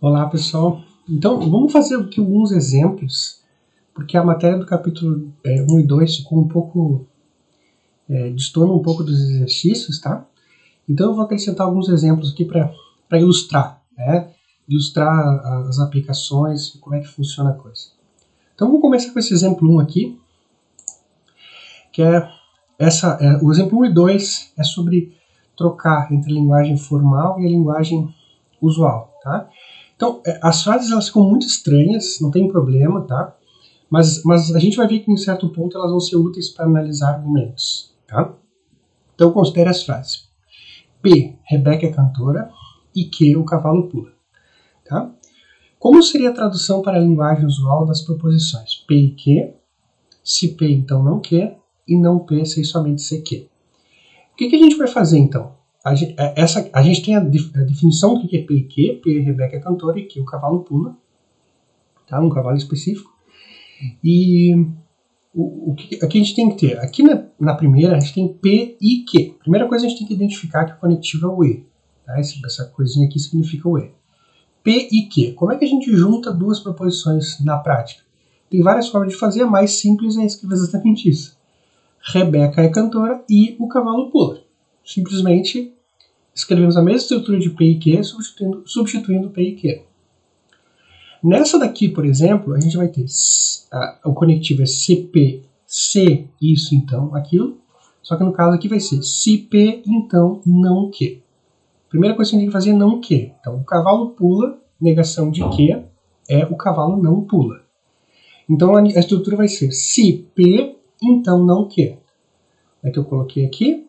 Olá, pessoal. Então, vamos fazer aqui alguns exemplos, porque a matéria do capítulo 1 e 2 ficou um pouco, destoando um pouco dos exercícios, tá? Então, eu vou acrescentar alguns exemplos aqui para ilustrar, né? Ilustrar as aplicações e como é que funciona a coisa. Então, vamos começar com esse exemplo 1 aqui, que o exemplo 1 e 2 é sobre trocar entre a linguagem formal e a linguagem usual, tá? Então, as frases elas ficam muito estranhas, não tem problema, tá? Mas a gente vai ver que em certo ponto elas vão ser úteis para analisar argumentos, tá? Então, considere as frases. P, Rebeca é cantora, e Q, o cavalo pula, tá? Como seria a tradução para a linguagem usual das proposições P e Q? Se P, então não Q, e não P, se somente se Q. O que a gente vai fazer, então? A gente tem a definição do que é P e Q. P, Rebeca é cantora, e Q, o cavalo pula, tá? Um cavalo específico. E o que a gente tem que ter? Aqui na primeira, a gente tem P e Q. Primeira coisa, a gente tem que identificar que o conectivo é o E. Tá? Essa coisinha aqui significa o E. P e Q. Como é que a gente junta duas proposições na prática? Tem várias formas de fazer, a mais simples é escrever exatamente isso. Rebeca é cantora e o cavalo pula. Simplesmente escrevemos a mesma estrutura de P e Q, substituindo P e Q. Nessa daqui, por exemplo, a gente vai ter o conectivo é CP, se isso, então, aquilo. Só que no caso aqui vai ser se P, então, não Q. Primeira coisa que a gente tem que fazer é não Q. Então, o cavalo pula, negação de Q, é o cavalo não pula. Então, a estrutura vai ser se P, então não Q. É que eu coloquei aqui,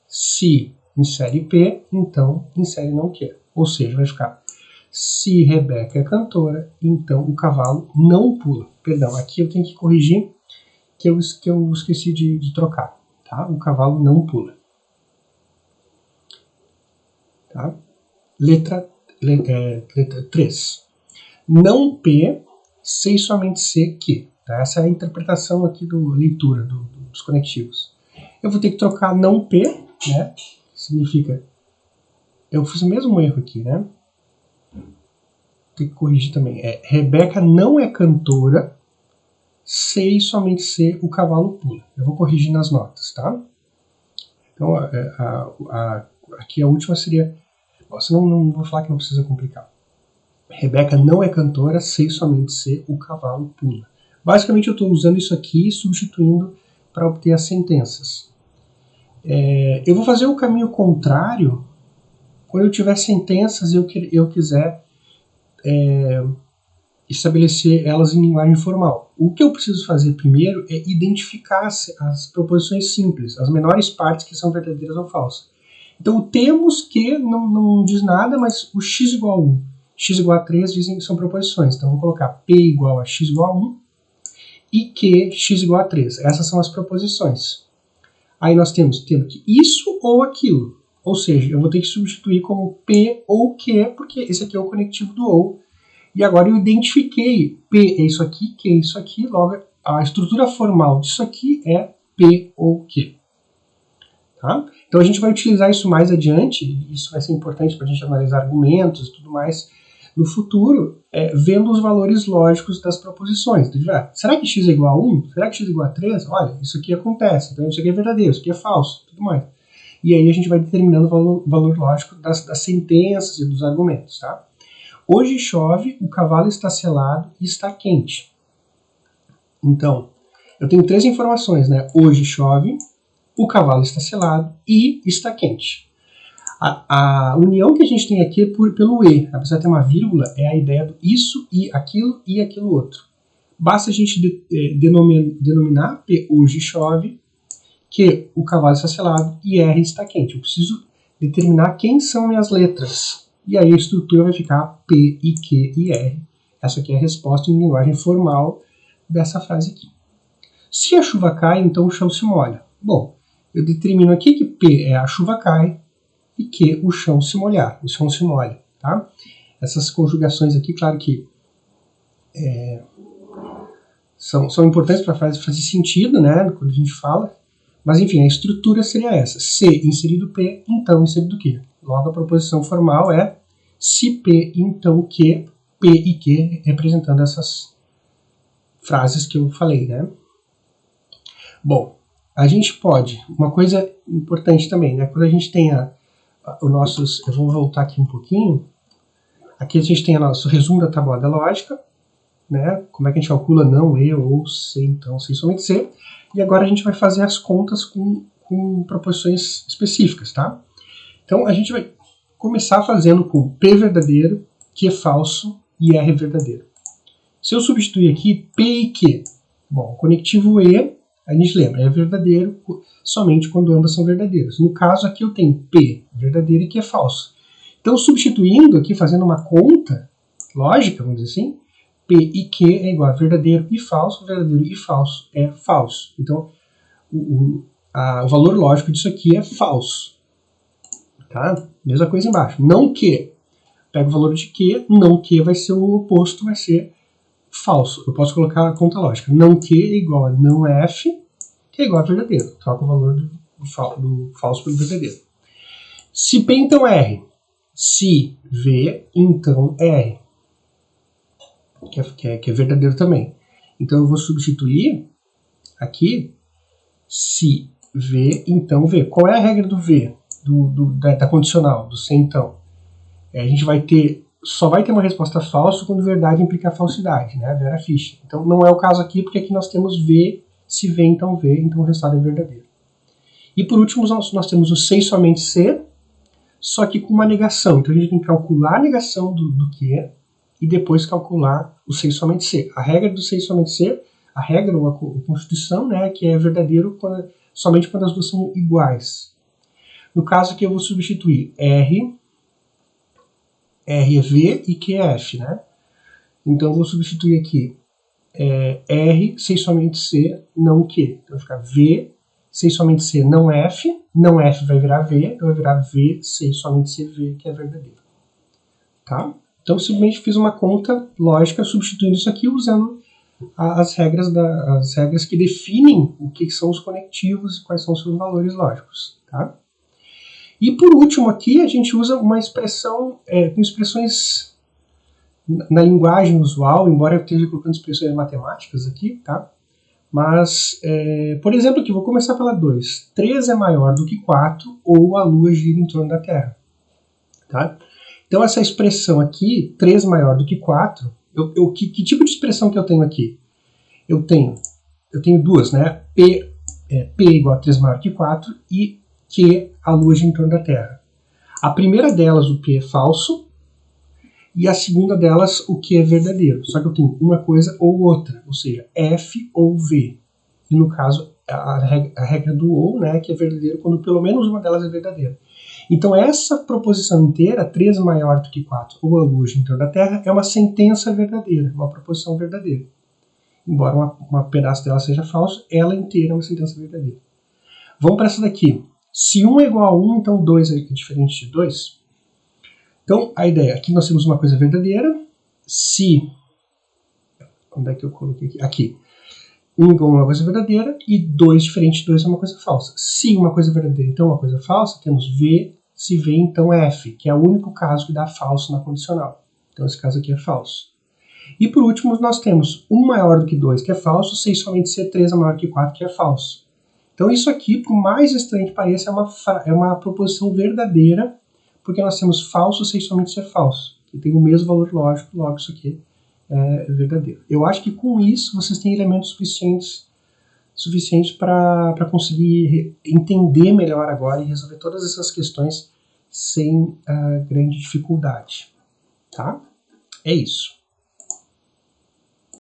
se insere P, então insere não Q. Ou seja, vai ficar se Rebeca é cantora, então o cavalo não pula. Perdão, aqui eu tenho que corrigir que eu esqueci de trocar. Tá? O cavalo não pula. Tá? Letra 3. Não P, se somente se Q. Tá? Essa é a interpretação aqui da leitura dos conectivos. Eu vou ter que trocar não P, né? Significa... Eu fiz o mesmo erro aqui, né? Tem que corrigir também. Rebeca não é cantora, se e somente se o cavalo pula. Eu vou corrigir nas notas, tá? Então, aqui a última seria... Senão não vou falar que não precisa complicar. Rebeca não é cantora, se e somente se o cavalo pula. Basicamente, eu estou usando isso aqui, substituindo para obter as sentenças. Eu vou fazer o caminho contrário quando eu tiver sentenças e eu quiser estabelecer elas em linguagem formal. O que eu preciso fazer primeiro é identificar as proposições simples, as menores partes que são verdadeiras ou falsas. Então, o temos que não diz nada, mas o x igual a 1, x igual a 3 dizem que são proposições. Então, eu vou colocar p igual a x igual a 1 e que x igual a 3. Essas são as proposições. Aí nós temos que isso ou aquilo. Ou seja, eu vou ter que substituir como P ou Q, porque esse aqui é o conectivo do ou. E agora eu identifiquei P é isso aqui, Q é isso aqui, logo a estrutura formal disso aqui é P ou Q. Tá? Então a gente vai utilizar isso mais adiante, isso vai ser importante para a gente analisar argumentos e tudo mais no futuro, vendo os valores lógicos das proposições. Então, será que x é igual a 1? Será que x é igual a 3? Olha, isso aqui acontece, então isso aqui é verdadeiro, isso aqui é falso, tudo mais. E aí a gente vai determinando o valor lógico das sentenças e dos argumentos. Tá? Hoje chove, o cavalo está selado e está quente. Então, eu tenho 3 informações, né? Hoje chove, o cavalo está selado e está quente. A união que a gente tem aqui é pelo E, apesar de ter uma vírgula, é a ideia do isso e aquilo outro. Basta a gente denominar P hoje chove, que o cavalo está selado e R está quente. Eu preciso determinar quem são minhas letras. E aí a estrutura vai ficar P, I, Q e R. Essa aqui é a resposta em linguagem formal dessa frase aqui. Se a chuva cai, então o chão se molha. Bom, eu determino aqui que P é a chuva cai e que o chão se molha. Tá? Essas conjugações aqui, claro que são importantes para a frase fazer sentido, né, quando a gente fala. Mas enfim, a estrutura seria essa. Se inserido P, então inserido Q. Logo a proposição formal é se P, então Q, P e Q representando essas frases que eu falei, né? Bom, a gente pode, uma coisa importante também, né? Quando a gente tem os nossos, eu vou voltar aqui um pouquinho, aqui a gente tem o nosso resumo da tabuada lógica, né? Como é que a gente calcula não, E ou C, então, C somente C, e agora a gente vai fazer as contas com proporções específicas, tá? Então a gente vai começar fazendo com P verdadeiro, Q falso e R verdadeiro. Se eu substituir aqui P e Q, bom, o conectivo E, a gente lembra, é verdadeiro somente quando ambas são verdadeiras. No caso aqui eu tenho P verdadeiro e Q falso. Então substituindo aqui, fazendo uma conta lógica, vamos dizer assim, P e Q é igual a verdadeiro e falso é falso. Então o valor lógico disso aqui é falso. Tá? Mesma coisa embaixo. Não Q. Pega o valor de Q, não Q vai ser o oposto, vai ser falso. Eu posso colocar a conta lógica. Não Q é igual a não F, que é igual a verdadeiro. Troca o valor do falso pelo verdadeiro. Se P, então R. Se V, então R. Que é verdadeiro também. Então eu vou substituir aqui se V, então V. Qual é a regra do V? Da condicional, do se então? A gente vai ter, só vai ter uma resposta falsa quando verdade implica falsidade, né? Vera Fischer. Então não é o caso aqui, porque aqui nós temos V, se V, então o resultado é verdadeiro. E por último, nós temos o se e somente C, só que com uma negação. Então a gente tem que calcular a negação do Q e depois calcular o se e somente C. A regra do se e somente C, a regra ou a constituição, né, que é verdadeiro somente quando as duas são iguais. No caso aqui eu vou substituir R é V e Q é F, né? Então eu vou substituir aqui R, se e somente C, não Q. Então vai ficar V, se e somente C, não F vai virar V, então vai virar V, se e somente C, V, que é verdadeiro. Tá? Então simplesmente fiz uma conta lógica substituindo isso aqui usando as regras que definem o que são os conectivos e quais são os seus valores lógicos. Tá? E por último aqui a gente usa uma expressão com expressões na linguagem usual, embora eu esteja colocando expressões matemáticas aqui, tá? Mas, por exemplo aqui, vou começar pela 2. 3 é maior do que 4 ou a Lua gira em torno da Terra. Tá? Então essa expressão aqui, 3 maior do que 4, que tipo de expressão que eu tenho aqui? Eu tenho duas, né? P igual a 3 maior que 4 e Q, a Lua gira em torno da Terra. A primeira delas, o P é falso, e a segunda delas, o Q é verdadeiro. Só que eu tenho uma coisa ou outra, ou seja, F ou V. E no caso, a regra do ou, né, que é verdadeiro quando pelo menos uma delas é verdadeira. Então essa proposição inteira, 3 maior do que 4 ou a Lua gira em torno da Terra, é uma sentença verdadeira, uma proposição verdadeira. Embora uma pedaço dela seja falso, ela inteira é uma sentença verdadeira. Vamos para essa daqui. Se 1 é igual a 1, então 2 é diferente de 2. Então, a ideia, aqui nós temos uma coisa verdadeira. Se, onde é que eu coloquei aqui? Aqui. 1 igual a uma coisa verdadeira e 2 diferente de 2 é uma coisa falsa. Se uma coisa verdadeira, então uma coisa falsa, temos V, se V, então F, que é o único caso que dá falso na condicional. Então, esse caso aqui é falso. E por último, nós temos 1 maior do que 2, que é falso, se e somente C, 3 é maior que 4, que é falso. Então isso aqui, por mais estranho que pareça, é uma proposição verdadeira, porque nós temos falso sem somente ser falso, que tem o mesmo valor lógico, logo isso aqui é verdadeiro. Eu acho que com isso vocês têm elementos suficientes para conseguir entender melhor agora e resolver todas essas questões sem grande dificuldade. Tá? É isso.